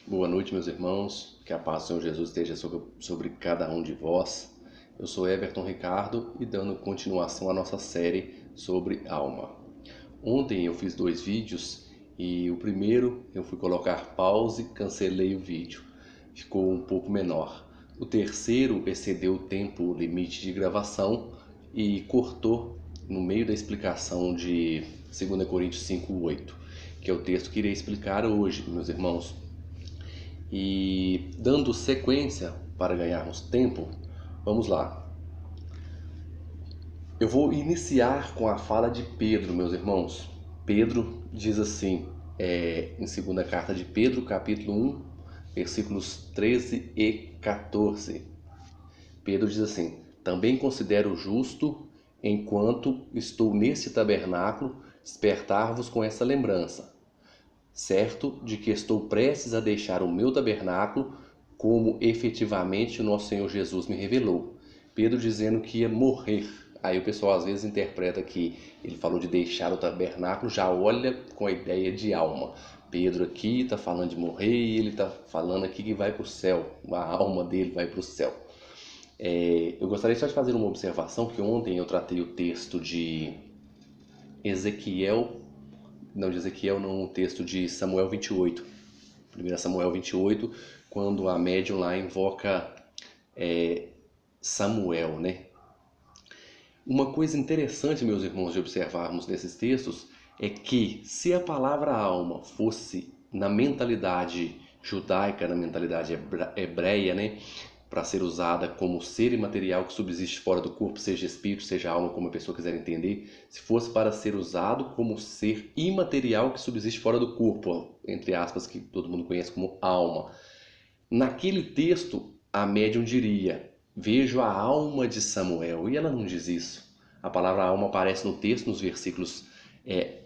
Boa noite, meus irmãos. Que a paz do Senhor Jesus esteja sobre cada um de vós. Eu sou Everton Ricardo e dando continuação à nossa série sobre alma. Ontem eu fiz 2 vídeos e o primeiro eu fui colocar pause e cancelei o vídeo. Ficou um pouco menor. O terceiro excedeu o tempo limite de gravação e cortou no meio da explicação de 2 Coríntios 5:8, que é o texto que irei explicar hoje, meus irmãos. E dando sequência para ganharmos tempo, vamos lá. Eu vou iniciar com a fala de Pedro, meus irmãos. Pedro diz assim, em segunda carta de Pedro, capítulo 1, versículos 13 e 14. Pedro diz assim: também considero justo, enquanto estou nesse tabernáculo, despertar-vos com essa lembrança, certo de que estou prestes a deixar o meu tabernáculo, como efetivamente o nosso Senhor Jesus me revelou. Pedro dizendo que ia morrer. Aí o pessoal às vezes interpreta que ele falou de deixar o tabernáculo, já olha com a ideia de alma. Pedro aqui está falando de morrer e ele está falando aqui que vai para o céu, a alma dele vai para o céu. Eu gostaria só de fazer uma observação, que ontem eu tratei o texto de Ezequiel, não, o texto de Samuel 28, 1 Samuel 28, quando a médium lá invoca Samuel, né? Uma coisa interessante, meus irmãos, de observarmos nesses textos é que se a palavra alma fosse na mentalidade judaica, na mentalidade hebreia, né, para ser usada como ser imaterial que subsiste fora do corpo, seja espírito, seja alma, como a pessoa quiser entender, se fosse para ser usado como ser imaterial que subsiste fora do corpo, entre aspas, que todo mundo conhece como alma, naquele texto a médium diria: vejo a alma de Samuel, e ela não diz isso. A palavra alma aparece no texto, nos versículos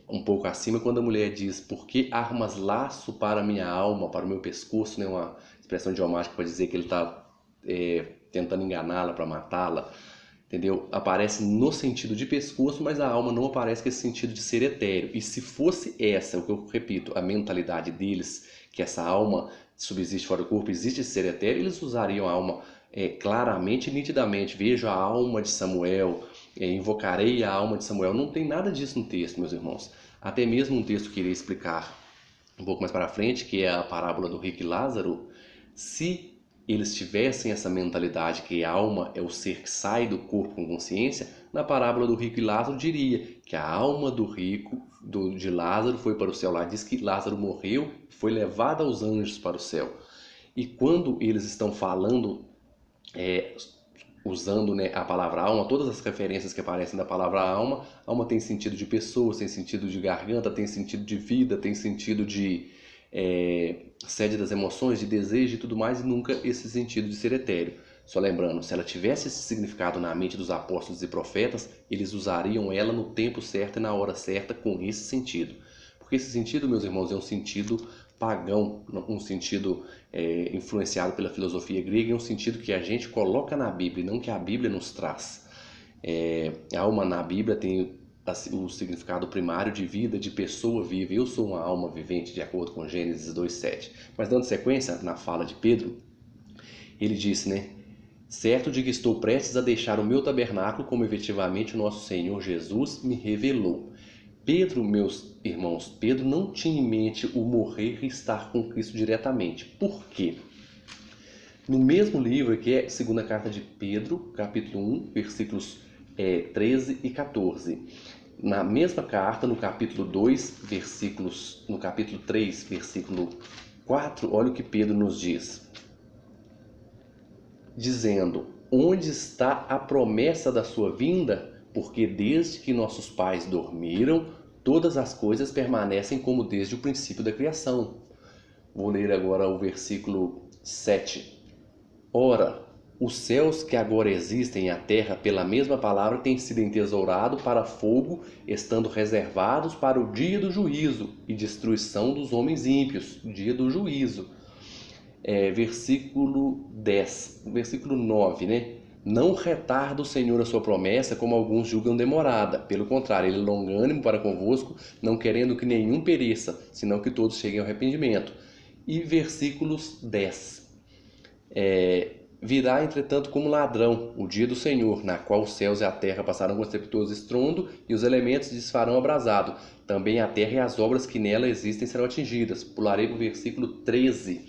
um pouco acima, quando a mulher diz: por que armas laço para a minha alma, para o meu pescoço, né? Uma expressão idiomática para dizer que ele está tentando enganá-la para matá-la, entendeu? Aparece no sentido de pescoço, mas a alma não aparece com esse sentido de ser etéreo. E se fosse essa, o que eu repito, a mentalidade deles, que essa alma subsiste fora do corpo, existe esse ser etéreo, eles usariam a alma claramente e nitidamente. Vejo a alma de Samuel, invocarei a alma de Samuel. Não tem nada disso no texto, meus irmãos. Até mesmo um texto que irei explicar um pouco mais para frente, que é a parábola do rico e Lázaro, se eles tivessem essa mentalidade que a alma é o ser que sai do corpo com consciência, na parábola do rico e Lázaro diria que a alma do rico, de Lázaro, foi para o céu. Lá diz que Lázaro morreu, foi levado aos anjos para o céu. E quando eles estão falando, usando, né, a palavra alma, todas as referências que aparecem da palavra alma, alma tem sentido de pessoa, tem sentido de garganta, tem sentido de vida, tem sentido de sede das emoções, de desejo e tudo mais, e nunca esse sentido de ser etéreo. Só lembrando, se ela tivesse esse significado na mente dos apóstolos e profetas, eles usariam ela no tempo certo e na hora certa com esse sentido. Porque esse sentido, meus irmãos, é um sentido pagão, um sentido influenciado pela filosofia grega, é um sentido que a gente coloca na Bíblia, não que a Bíblia nos traz. A alma na Bíblia tem o significado primário de vida, de pessoa viva. Eu sou uma alma vivente, de acordo com Gênesis 2:7. Mas dando sequência na fala de Pedro, ele disse, né? Certo de que estou prestes a deixar o meu tabernáculo, como efetivamente o nosso Senhor Jesus me revelou. Pedro, meus irmãos, Pedro não tinha em mente o morrer e estar com Cristo diretamente. Por quê? No mesmo livro, que é a segunda carta de Pedro, capítulo 1, versículos 13 e 14. Na mesma carta, no capítulo 3, versículo 4, olha o que Pedro nos diz. Dizendo: onde está a promessa da sua vinda? Porque desde que nossos pais dormiram, todas as coisas permanecem como desde o princípio da criação. Vou ler agora o versículo 7. Ora, os céus que agora existem e a terra, pela mesma palavra, têm sido entesourados para fogo, estando reservados para o dia do juízo e destruição dos homens ímpios, dia do juízo. Versículo 10, versículo 9, né? Não retarda o Senhor a sua promessa, como alguns julgam demorada. Pelo contrário, ele é longânimo para convosco, não querendo que nenhum pereça, senão que todos cheguem ao arrependimento. E versículos 10. Virá, entretanto, como ladrão o dia do Senhor, na qual os céus e a terra passarão com estrepitoso estrondo, e os elementos se desfarão abrasado. Também a terra e as obras que nela existem serão atingidas. Pularei para o versículo 13.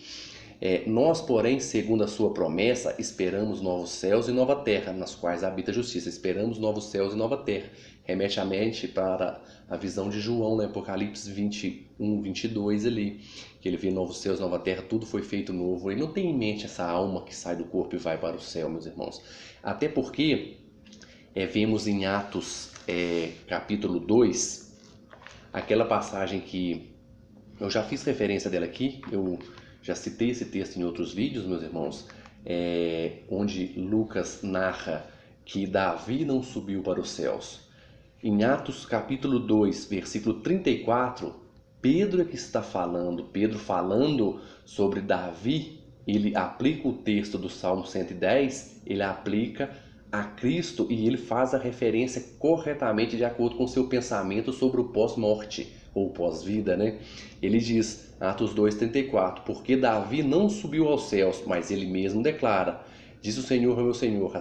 Nós, porém, segundo a sua promessa, esperamos novos céus e nova terra, nas quais habita a justiça. Esperamos novos céus e nova terra. Remete a mente para a visão de João, né? Apocalipse 21, 22 ali, que ele vê novos céus, nova terra, tudo foi feito novo. Ele não tem em mente essa alma que sai do corpo e vai para o céu, meus irmãos. Até porque vemos em Atos capítulo 2, aquela passagem que eu já fiz referência dela aqui, eu já citei esse texto em outros vídeos, meus irmãos, onde Lucas narra que Davi não subiu para os céus. Em Atos capítulo 2, versículo 34, Pedro é que está falando. Pedro falando sobre Davi, ele aplica o texto do Salmo 110, ele aplica a Cristo e ele faz a referência corretamente de acordo com o seu pensamento sobre o pós-morte ou pós-vida, né? Ele diz, Atos 2:34, porque Davi não subiu aos céus, mas ele mesmo declara, diz o Senhor ao meu Senhor,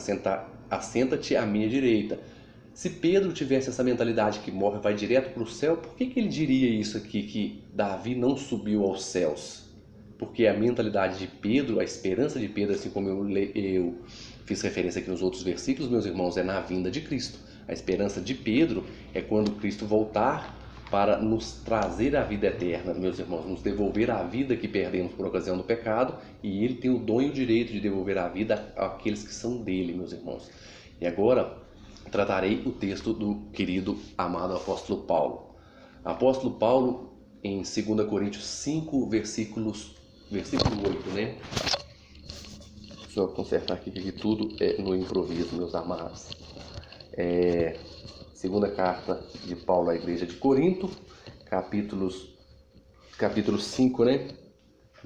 assenta-te à minha direita. Se Pedro tivesse essa mentalidade que morre e vai direto para o céu, por que ele diria isso aqui, que Davi não subiu aos céus? Porque a mentalidade de Pedro, a esperança de Pedro, assim como eu fiz referência aqui nos outros versículos, meus irmãos, é na vinda de Cristo. A esperança de Pedro é quando Cristo voltar para nos trazer a vida eterna, meus irmãos, nos devolver a vida que perdemos por ocasião do pecado, e ele tem o dom e o direito de devolver a vida àqueles que são dele, meus irmãos. E agora tratarei o texto do querido, amado apóstolo Paulo. Apóstolo Paulo, em 2 Coríntios 5, versículo 8, né? Deixa eu consertar aqui que tudo é no improviso, meus amados. Segunda carta de Paulo à igreja de Corinto, capítulo 5, né?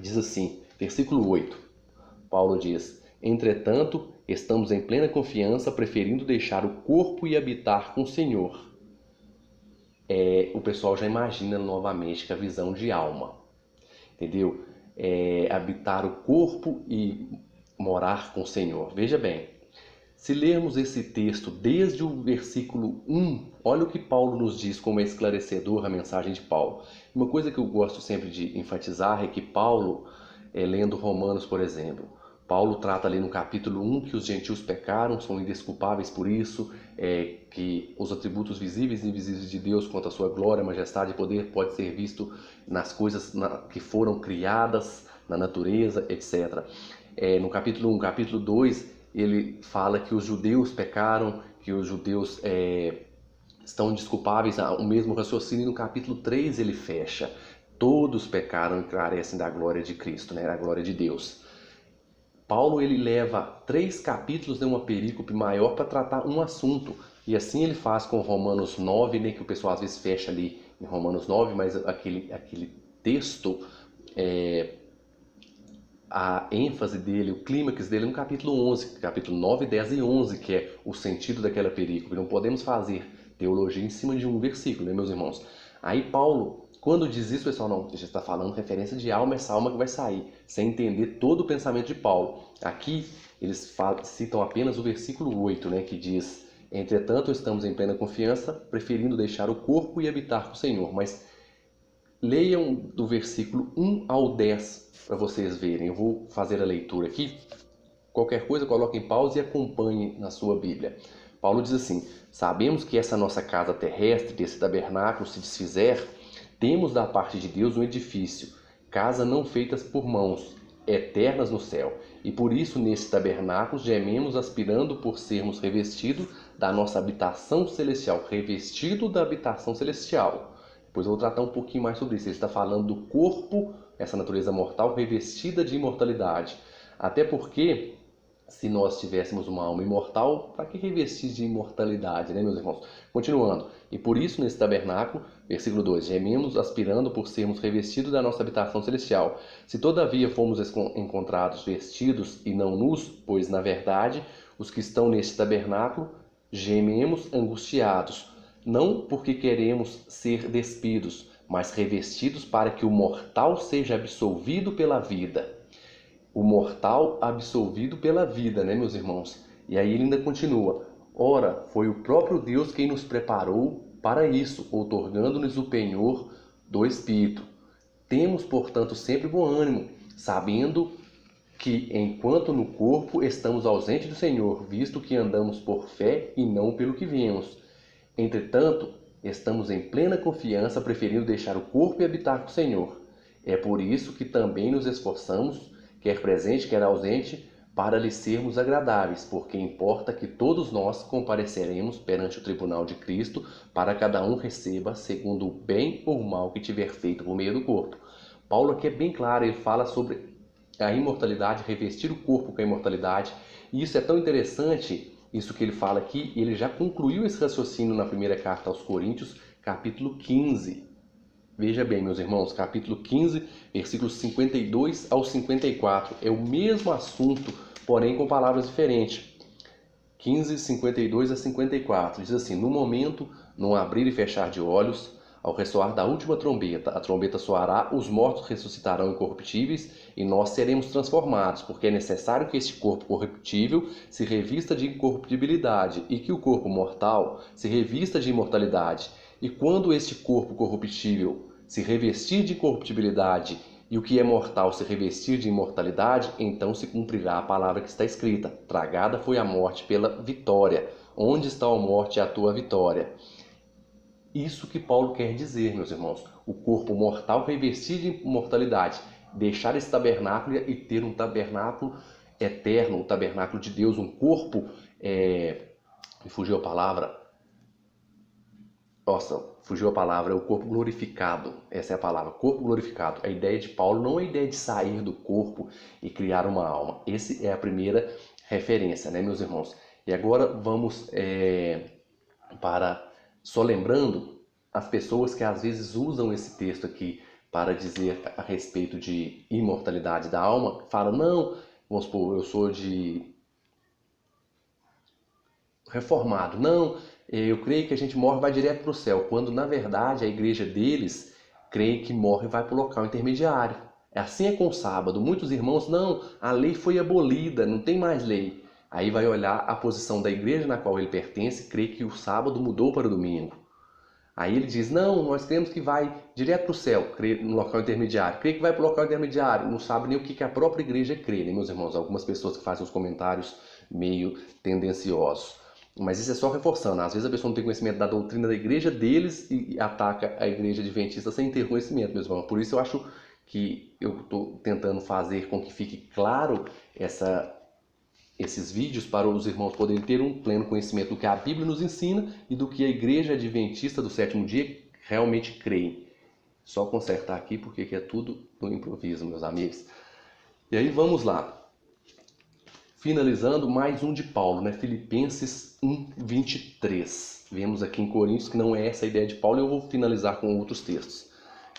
Diz assim, versículo 8. Paulo diz, entretanto, estamos em plena confiança, preferindo deixar o corpo e habitar com o Senhor. O pessoal já imagina novamente que a visão de alma, entendeu? Habitar o corpo e morar com o Senhor. Veja bem, se lermos esse texto desde o versículo 1, olha o que Paulo nos diz como é esclarecedor a mensagem de Paulo. Uma coisa que eu gosto sempre de enfatizar é que Paulo, lendo Romanos, por exemplo, Paulo trata ali no capítulo 1 que os gentios pecaram, são indesculpáveis por isso, que os atributos visíveis e invisíveis de Deus quanto à sua glória, majestade e poder pode ser visto nas coisas que foram criadas, na natureza, etc. No capítulo 1, capítulo 2, ele fala que os judeus pecaram, que os judeus estão indesculpáveis, o mesmo raciocínio. E no capítulo 3 ele fecha, todos pecaram e carecem da glória de Cristo, né, da glória de Deus. Paulo ele leva 3 capítulos de uma perícope maior para tratar um assunto, e assim ele faz com Romanos 9, né, que o pessoal às vezes fecha ali em Romanos 9, mas aquele texto, a ênfase dele, o clímax dele é no capítulo 11, capítulo 9, 10 e 11, que é o sentido daquela perícope. Não podemos fazer teologia em cima de um versículo, né, meus irmãos? Aí Paulo, quando diz isso, pessoal, não, já está falando referência de alma, essa alma que vai sair, sem entender todo o pensamento de Paulo. Aqui eles citam apenas o versículo 8, né, que diz, entretanto estamos em plena confiança, preferindo deixar o corpo e habitar com o Senhor. Mas leiam do versículo 1 ao 10 para vocês verem. Eu vou fazer a leitura aqui. Qualquer coisa, coloque em pausa e acompanhe na sua Bíblia. Paulo diz assim, sabemos que essa nossa casa terrestre, desse tabernáculo, se desfizer, temos da parte de Deus um edifício, casa não feitas por mãos, eternas no céu. E por isso, nesse tabernáculo, gememos aspirando por sermos revestidos da nossa habitação celestial. Revestido da habitação celestial. Depois eu vou tratar um pouquinho mais sobre isso. Ele está falando do corpo, essa natureza mortal, revestida de imortalidade. Até porque, se nós tivéssemos uma alma imortal, para que revestir de imortalidade, né, meus irmãos? Continuando. E por isso, nesse tabernáculo, versículo 2, gememos aspirando por sermos revestidos da nossa habitação celestial. Se todavia fomos encontrados vestidos e não nus, pois, na verdade, os que estão neste tabernáculo gememos angustiados, não porque queremos ser despidos, mas revestidos para que o mortal seja absolvido pela vida. O mortal absolvido pela vida, né, meus irmãos? E aí ele ainda continua. Ora, foi o próprio Deus quem nos preparou para isso, outorgando-nos o penhor do Espírito. Temos, portanto, sempre bom ânimo, sabendo que, enquanto no corpo estamos ausentes do Senhor, visto que andamos por fé e não pelo que vemos. Entretanto, estamos em plena confiança, preferindo deixar o corpo e habitar com o Senhor. É por isso que também nos esforçamos, quer presente, quer ausente, para lhe sermos agradáveis, porque importa que todos nós compareceremos perante o tribunal de Cristo, para cada um receba segundo o bem ou o mal que tiver feito por meio do corpo. Paulo aqui é bem claro, ele fala sobre a imortalidade, revestir o corpo com a imortalidade, e isso é tão interessante, isso que ele fala aqui, ele já concluiu esse raciocínio na primeira carta aos Coríntios, capítulo 15. Veja bem, meus irmãos, capítulo 15, versículos 52 ao 54. É o mesmo assunto, porém com palavras diferentes. 15, 52 a 54. Diz assim: no momento, num abrir e fechar de olhos, ao ressoar da última trombeta, a trombeta soará, os mortos ressuscitarão incorruptíveis e nós seremos transformados, porque é necessário que este corpo corruptível se revista de incorruptibilidade e que o corpo mortal se revista de imortalidade. E quando este corpo corruptível se revestir de incorruptibilidade e o que é mortal se revestir de imortalidade, então se cumprirá a palavra que está escrita: tragada foi a morte pela vitória. Onde está a morte, a tua vitória? Isso que Paulo quer dizer, meus irmãos. O corpo mortal revestir de imortalidade. Deixar esse tabernáculo e ter um tabernáculo eterno, um tabernáculo de Deus, um corpo... Me fugiu a palavra... Nossa, fugiu a palavra, é o corpo glorificado. Essa é a palavra, corpo glorificado. A ideia de Paulo não é a ideia de sair do corpo e criar uma alma. Essa é a primeira referência, né, meus irmãos? E agora vamos para... Só lembrando, as pessoas que às vezes usam esse texto aqui para dizer a respeito de imortalidade da alma, falam, não, vamos supor, eu sou de reformado, não, eu creio que a gente morre e vai direto para o céu, quando na verdade a igreja deles crê que morre e vai para o local intermediário. Assim é com o sábado. Muitos irmãos, não, a lei foi abolida, não tem mais lei. Aí vai olhar a posição da igreja na qual ele pertence, crê que o sábado mudou para o domingo. Aí ele diz, não, nós cremos que vai direto para o céu, crê no local intermediário. Crê que vai para o local intermediário, não sabe nem o que a própria igreja crê, né, meus irmãos? Algumas pessoas que fazem os comentários meio tendenciosos. Mas isso é só reforçando. Às vezes a pessoa não tem conhecimento da doutrina da igreja deles e ataca a igreja adventista sem ter conhecimento, meus irmãos. Por isso eu acho que eu estou tentando fazer com que fique claro esses vídeos para os irmãos poderem ter um pleno conhecimento do que a Bíblia nos ensina e do que a igreja adventista do sétimo dia realmente crê. Só consertar aqui porque aqui é tudo no improviso, meus amigos. E aí vamos lá. Finalizando, mais um de Paulo, né? Filipenses 1:23. Vemos aqui em Coríntios que não é essa a ideia de Paulo, e eu vou finalizar com outros textos.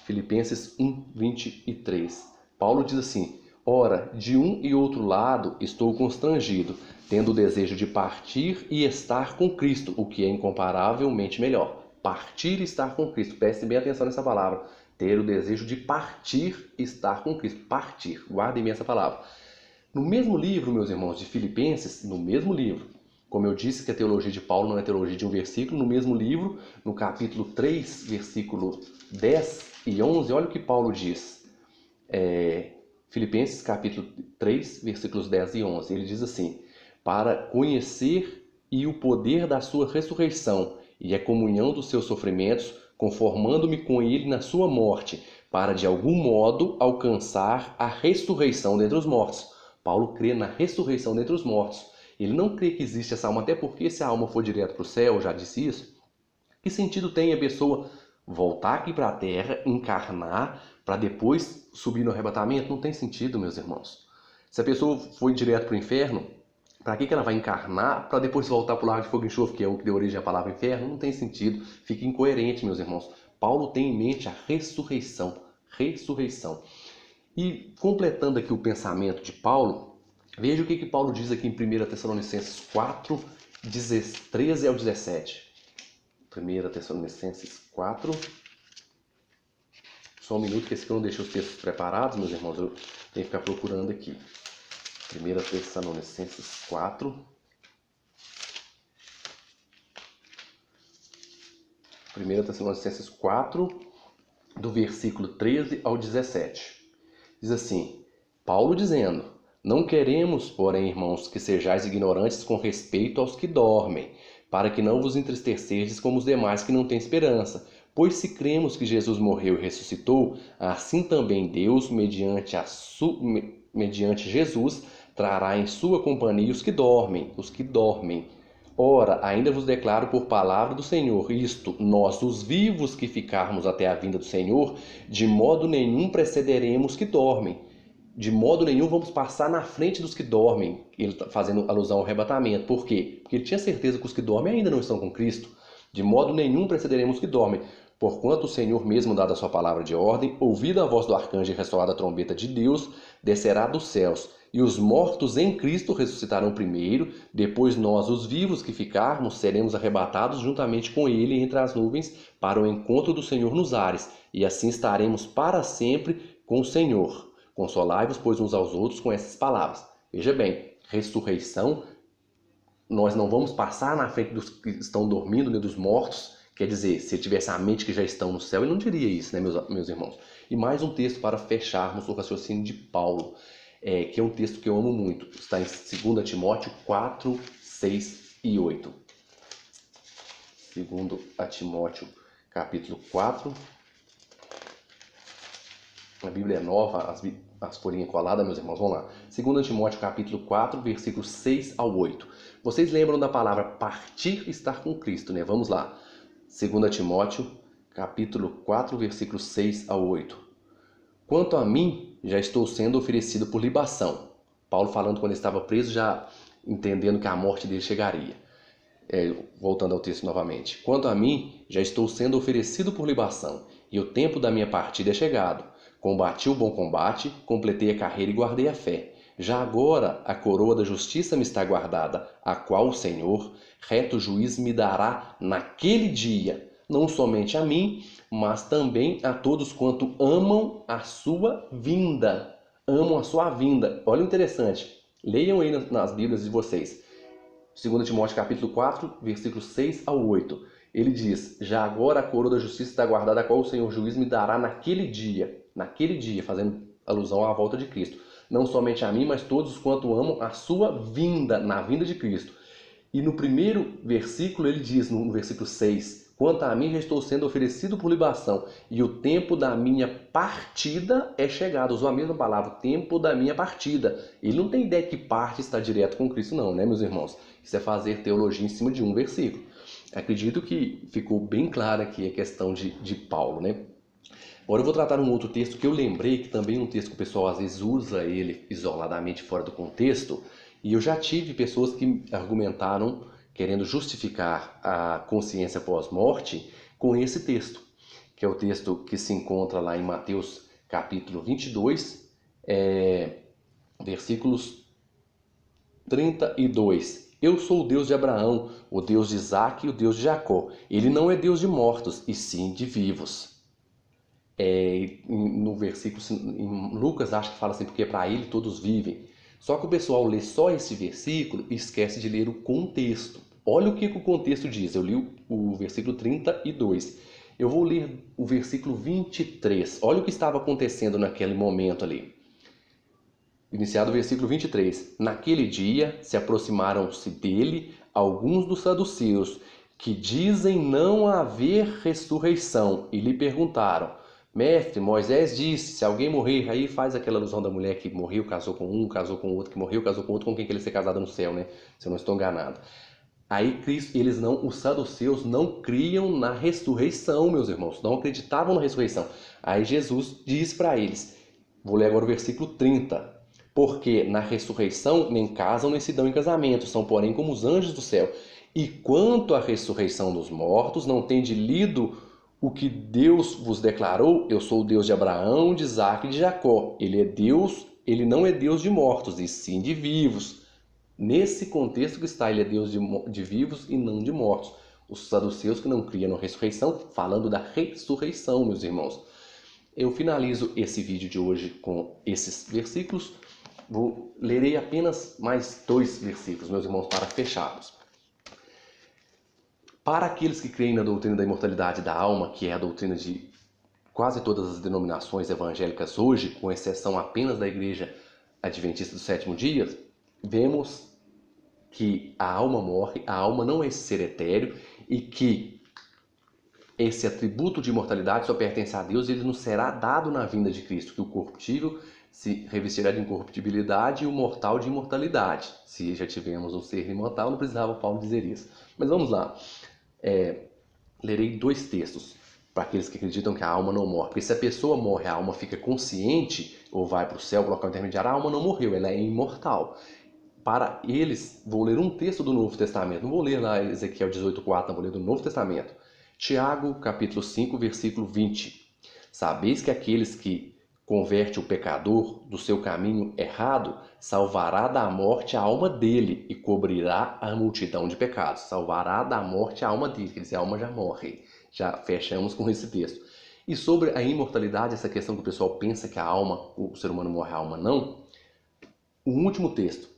Filipenses 1:23. Paulo diz assim: ora, de um e outro lado estou constrangido, tendo o desejo de partir e estar com Cristo, o que é incomparavelmente melhor. Partir e estar com Cristo. Prestem bem atenção nessa palavra. Ter o desejo de partir e estar com Cristo. Partir. Guardem bem essa palavra. No mesmo livro, meus irmãos, de Filipenses, no mesmo livro, como eu disse que a teologia de Paulo não é teologia de um versículo, no mesmo livro, no capítulo 3, versículo 10 e 11, olha o que Paulo diz. Filipenses capítulo 3, versículos 10 e 11. Ele diz assim: para conhecer e o poder da sua ressurreição e a comunhão dos seus sofrimentos, conformando-me com ele na sua morte, para de algum modo alcançar a ressurreição dentre os mortos. Paulo crê na ressurreição dentre os mortos. Ele não crê que existe essa alma, até porque se a alma for direto para o céu, eu já disse isso, que sentido tem a pessoa voltar aqui para a terra, encarnar, para depois subir no arrebatamento? Não tem sentido, meus irmãos. Se a pessoa foi direto para o inferno, para que ela vai encarnar para depois voltar para o lago de fogo e enxofre, que é o que deu origem à palavra inferno? Não tem sentido. Fica incoerente, meus irmãos. Paulo tem em mente a ressurreição. Ressurreição. E completando aqui o pensamento de Paulo, veja o que Paulo diz aqui em 1 Tessalonicenses 4, 13 ao 17. 1 Tessalonicenses 4, Só um minuto, que esse aqui eu não deixei os textos preparados, meus irmãos. Eu tenho que ficar procurando aqui. 1 Tessalonicenses 4. 1 Tessalonicenses 4, do versículo 13 ao 17. Diz assim, Paulo dizendo, não queremos, porém, irmãos, que sejais ignorantes com respeito aos que dormem, para que não vos entristecerdes como os demais que não têm esperança. Pois se cremos que Jesus morreu e ressuscitou, assim também Deus, mediante Jesus, trará em sua companhia os que dormem. Ora, ainda vos declaro por palavra do Senhor, isto, nós, os vivos que ficarmos até a vinda do Senhor, de modo nenhum precederemos que dormem. De modo nenhum vamos passar na frente dos que dormem. Ele está fazendo alusão ao arrebatamento. Por quê? Porque ele tinha certeza que os que dormem ainda não estão com Cristo. De modo nenhum precederemos os que dormem. Porquanto o Senhor mesmo, dada a sua palavra de ordem, ouvida a voz do arcanjo e ressoada a trombeta de Deus, descerá dos céus. E os mortos em Cristo ressuscitarão primeiro, depois nós, os vivos que ficarmos, seremos arrebatados juntamente com ele entre as nuvens para o encontro do Senhor nos ares, e assim estaremos para sempre com o Senhor. Consolai-vos, pois, uns aos outros com essas palavras. Veja bem, ressurreição, nós não vamos passar na frente dos que estão dormindo, nem dos mortos. Quer dizer, se ele tivesse a mente que já estão no céu, ele não diria isso, né, meus irmãos? E mais um texto para fecharmos o raciocínio de Paulo, que é um texto que eu amo muito. Está em 2 Timóteo 4, 6 e 8. 2 Timóteo, capítulo 4. A Bíblia é nova, as folhinhas coladas, meus irmãos, vamos lá. 2 Timóteo, capítulo 4, versículos 6 ao 8. Vocês lembram da palavra partir e estar com Cristo, né? Vamos lá. 2 Timóteo, capítulo 4, versículos 6 ao 8. Quanto a mim, já estou sendo oferecido por libação. Paulo falando quando ele estava preso, já entendendo que a morte dele chegaria. Voltando ao texto novamente. Quanto a mim, já estou sendo oferecido por libação, e o tempo da minha partida é chegado. Combati o bom combate, completei a carreira e guardei a fé. Já agora a coroa da justiça me está guardada, a qual o Senhor, reto juiz, me dará naquele dia, não somente a mim, mas também a todos quanto amam a sua vinda. Amam a sua vinda. Olha o interessante. Leiam aí nas Bíblias de vocês. 2 Timóteo capítulo 4, versículos 6 ao 8. Ele diz, já agora a coroa da justiça está guardada, a qual o Senhor juiz me dará naquele dia, fazendo alusão à volta de Cristo. Não somente a mim, mas todos quanto amam a sua vinda, na vinda de Cristo. E no primeiro versículo ele diz, no versículo 6, quanto a mim já estou sendo oferecido por libação, e o tempo da minha partida é chegado. Usou a mesma palavra, o tempo da minha partida. Ele não tem ideia que parte está direto com Cristo não, né, meus irmãos? Isso é fazer teologia em cima de um versículo. Acredito que ficou bem clara aqui a questão de Paulo, né? Agora eu vou tratar um outro texto que eu lembrei, que também é um texto que o pessoal às vezes usa ele isoladamente fora do contexto, e eu já tive pessoas que argumentaram querendo justificar a consciência pós-morte com esse texto, que é o texto que se encontra lá em Mateus capítulo 22, versículos 32. Eu sou o Deus de Abraão, o Deus de Isaac e o Deus de Jacó. Ele não é Deus de mortos, e sim de vivos. No versículo, em Lucas, acho que fala assim, porque para ele todos vivem. Só que o pessoal lê só esse versículo e esquece de ler o contexto. Olha o que o contexto diz. Eu li o versículo 32. Eu vou ler o versículo 23. Olha o que estava acontecendo naquele momento ali. Iniciado o versículo 23. Naquele dia se aproximaram-se dele alguns dos saduceus, que dizem não haver ressurreição, e lhe perguntaram, mestre, Moisés disse, se alguém morrer, aí faz aquela alusão da mulher que morreu, casou com um, casou com outro, que morreu, casou com outro, com quem que ele ser casado no céu, né? Se eu não estou enganado. Aí os saduceus não criam na ressurreição, meus irmãos, não acreditavam na ressurreição. Aí Jesus diz para eles, vou ler agora o versículo 30, porque na ressurreição nem casam nem se dão em casamento, são porém como os anjos do céu. E quanto à ressurreição dos mortos, não tende lido o que Deus vos declarou? Eu sou o Deus de Abraão, de Isaac e de Jacó. Ele é Deus, ele não é Deus de mortos, e sim de vivos. Nesse contexto que está, ele é Deus de vivos e não de mortos. Os saduceus que não criam na ressurreição, falando da ressurreição, meus irmãos. eu finalizo esse vídeo de hoje com esses versículos. Lerei apenas mais 2 versículos, meus irmãos, para fecharmos. Para aqueles que creem na doutrina da imortalidade da alma, que é a doutrina de quase todas as denominações evangélicas hoje, com exceção apenas da Igreja Adventista do Sétimo Dia, vemos que a alma morre, a alma não é esse ser etéreo e que esse atributo de imortalidade só pertence a Deus e ele nos será dado na vinda de Cristo, que o corruptível se revestirá de incorruptibilidade e o mortal de imortalidade. Se já tivemos um ser imortal, não precisava Paulo dizer isso. Mas vamos lá. Lerei 2 textos para aqueles que acreditam que a alma não morre. Porque se a pessoa morre, a alma fica consciente ou vai para o céu, para o local intermediário, a alma não morreu, ela é imortal. Para eles, vou ler um texto do Novo Testamento, não vou ler lá Ezequiel 18:4, não vou ler do Novo Testamento. Tiago, capítulo 5, versículo 20. Sabeis que aqueles que converte o pecador do seu caminho errado, salvará da morte a alma dele e cobrirá a multidão de pecados. Salvará da morte a alma dele, quer dizer, a alma já morre. Já fechamos com esse texto. E sobre a imortalidade, essa questão que o pessoal pensa que a alma, o ser humano morre, a alma não. O último texto,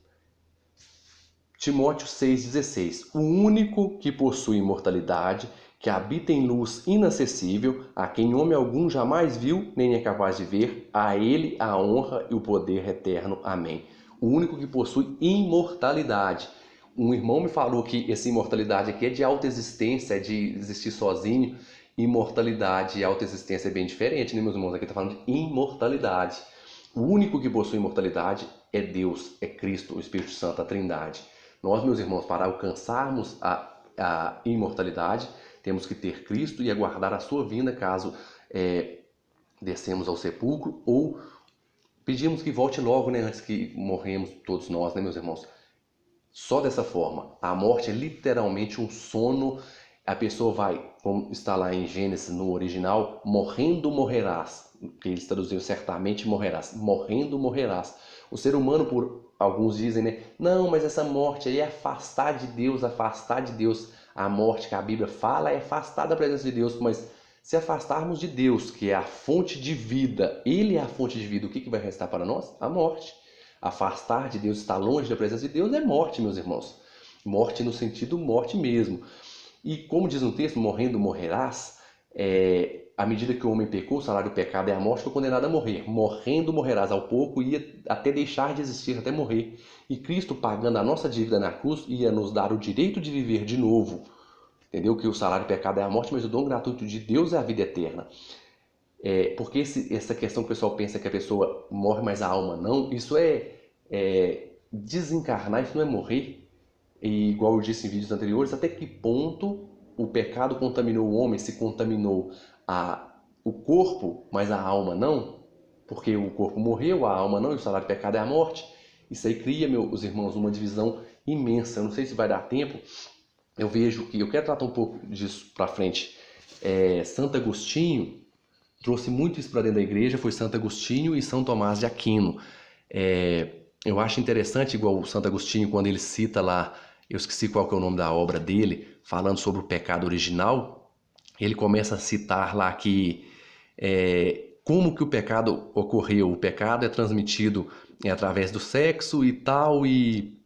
Timóteo 6,16. O único que possui imortalidade, que habita em luz inacessível, a quem homem algum jamais viu, nem é capaz de ver, a ele a honra e o poder eterno. Amém. O único que possui imortalidade. Um irmão me falou que essa imortalidade aqui é de autoexistência, é de existir sozinho. Imortalidade e autoexistência é bem diferente, né, meus irmãos? Aqui está falando de imortalidade. O único que possui imortalidade é Deus, é Cristo, o Espírito Santo, a Trindade. Nós, meus irmãos, para alcançarmos a imortalidade, temos que ter Cristo e aguardar a sua vinda caso descemos ao sepulcro ou pedimos que volte logo, né, antes que morremos todos nós, né, meus irmãos? Só dessa forma. A morte é literalmente um sono. A pessoa vai, como está lá em Gênesis no original, morrendo morrerás. Que eles traduziram certamente morrerás. Morrendo morrerás. O ser humano, por alguns dizem, né? Não, mas essa morte aí é afastar de Deus, afastar de Deus. A morte que a Bíblia fala é afastar da presença de Deus, mas se afastarmos de Deus, que é a fonte de vida, Ele é a fonte de vida, o que vai restar para nós? A morte. Afastar de Deus, estar longe da presença de Deus é morte, meus irmãos. Morte no sentido morte mesmo. E como diz no texto, morrendo morrerás, à medida que o homem pecou, o salário do pecado é a morte, foi condenado a morrer. Morrendo morrerás, ao pouco ia até deixar de existir, até morrer. E Cristo, pagando a nossa dívida na cruz, ia nos dar o direito de viver de novo. Entendeu? Que o salário do pecado é a morte, mas o dom gratuito de Deus é a vida eterna. Porque essa questão que o pessoal pensa que a pessoa morre, mas a alma não, isso é desencarnar, isso não é morrer. E igual eu disse em vídeos anteriores, até que ponto o pecado contaminou o homem, se contaminou o corpo, mas a alma não? Porque o corpo morreu, a alma não, e o salário do pecado é a morte. Isso aí cria, meus irmãos, uma divisão imensa. Eu não sei se vai dar tempo. Eu vejo que, eu quero tratar um pouco disso para frente. Santo Agostinho trouxe muito isso para dentro da igreja, foi Santo Agostinho e São Tomás de Aquino. Eu acho interessante, igual o Santo Agostinho, quando ele cita lá, eu esqueci qual que é o nome da obra dele, falando sobre o pecado original, ele começa a citar lá que como que o pecado ocorreu. O pecado é transmitido através do sexo e tal, e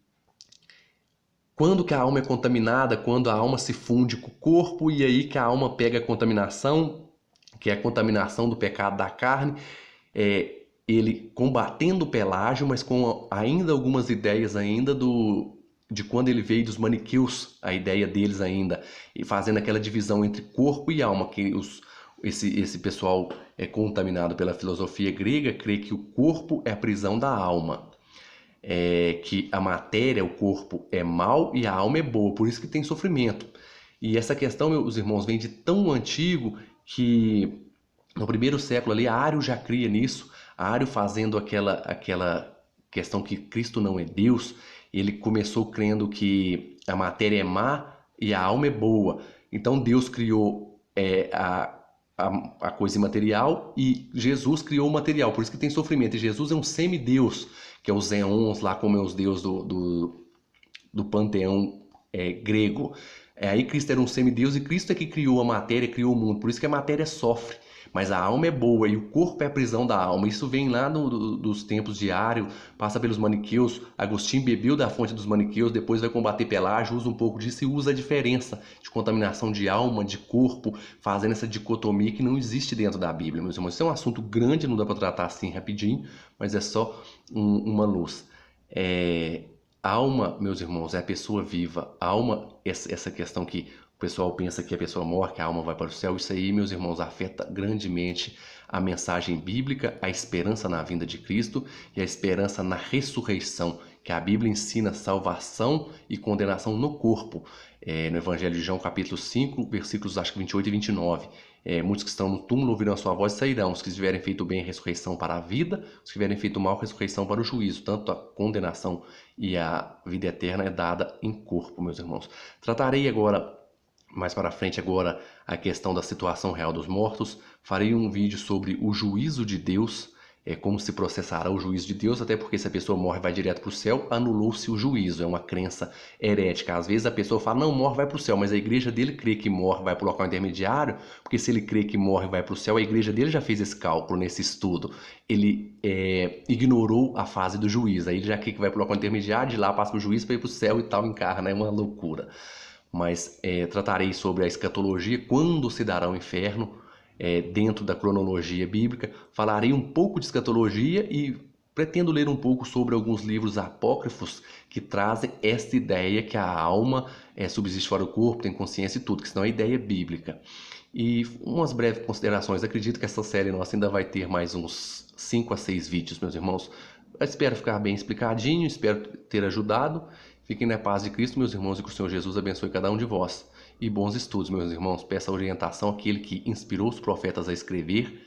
quando que a alma é contaminada, quando a alma se funde com o corpo, e aí que a alma pega a contaminação, que é a contaminação do pecado da carne, ele combatendo o Pelágio, mas com ainda algumas ideias ainda de quando ele veio dos maniqueus, a ideia deles ainda, e fazendo aquela divisão entre corpo e alma, que esse pessoal contaminado pela filosofia grega crê que o corpo é a prisão da alma. Que a matéria, o corpo é mau e a alma é boa, por isso que tem sofrimento. E essa questão, meus irmãos, vem de tão antigo que no primeiro século ali, Ário já cria nisso, Ário fazendo aquela questão que Cristo não é Deus, ele começou crendo que a matéria é má e a alma é boa. Então Deus criou a coisa imaterial e Jesus criou o material, por isso que tem sofrimento. E Jesus é um semideus, que é os éons lá, como é os deuses do panteão grego. Aí Cristo era um semideus e Cristo é que criou a matéria, criou o mundo, por isso que a matéria sofre. Mas a alma é boa e o corpo é a prisão da alma. Isso vem lá dos tempos de Ário, passa pelos maniqueus. Agostinho bebeu da fonte dos maniqueus, depois vai combater Pelágio, usa um pouco disso e usa a diferença de contaminação de alma, de corpo, fazendo essa dicotomia que não existe dentro da Bíblia, meus irmãos. Isso é um assunto grande, não dá para tratar assim rapidinho, mas é só uma luz. Alma, meus irmãos, é a pessoa viva. Alma, essa questão que o pessoal pensa que a pessoa morre, que a alma vai para o céu, isso aí, meus irmãos, afeta grandemente a mensagem bíblica, a esperança na vinda de Cristo e a esperança na ressurreição, que a Bíblia ensina salvação e condenação no corpo. No Evangelho de João, capítulo 5, versículos acho que 28 e 29. Muitos que estão no túmulo ouvirão a sua voz e sairão. Os que tiverem feito bem, a ressurreição para a vida. Os que tiverem feito mal, a ressurreição para o juízo. Tanto a condenação e a vida eterna é dada em corpo, meus irmãos. Tratarei agora, mais para frente, agora a questão da situação real dos mortos. Farei um vídeo sobre o juízo de Deus, como se processará o juízo de Deus, até porque se a pessoa morre e vai direto para o céu, anulou-se o juízo, é uma crença herética. Às vezes a pessoa fala, não, morre, vai para o céu, mas a igreja dele crê que morre, vai para o local intermediário, porque se ele crê que morre e vai para o céu, a igreja dele já fez esse cálculo nesse estudo. Ele ignorou a fase do juízo, aí ele já crê que vai para o local intermediário, de lá passa para o juízo para ir para o céu e tal, encarna, é uma loucura. Mas tratarei sobre a escatologia, quando se dará o inferno, dentro da cronologia bíblica. Falarei um pouco de escatologia e pretendo ler um pouco sobre alguns livros apócrifos que trazem esta ideia que a alma subsiste fora do corpo, tem consciência e tudo, que senão é ideia bíblica. E umas breves considerações. Acredito que essa série nossa ainda vai ter mais uns 5 a 6 vídeos, meus irmãos. Eu espero ficar bem explicadinho, espero ter ajudado. Fiquem na paz de Cristo, meus irmãos, e que o Senhor Jesus abençoe cada um de vós. E bons estudos, meus irmãos. Peça orientação àquele que inspirou os profetas a escrever,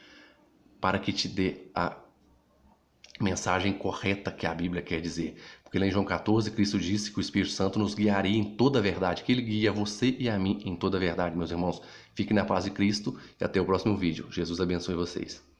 para que te dê a mensagem correta que a Bíblia quer dizer. Porque lá em João 14, Cristo disse que o Espírito Santo nos guiaria em toda a verdade, que ele guia você e a mim em toda a verdade, meus irmãos. Fiquem na paz de Cristo e até o próximo vídeo. Jesus abençoe vocês.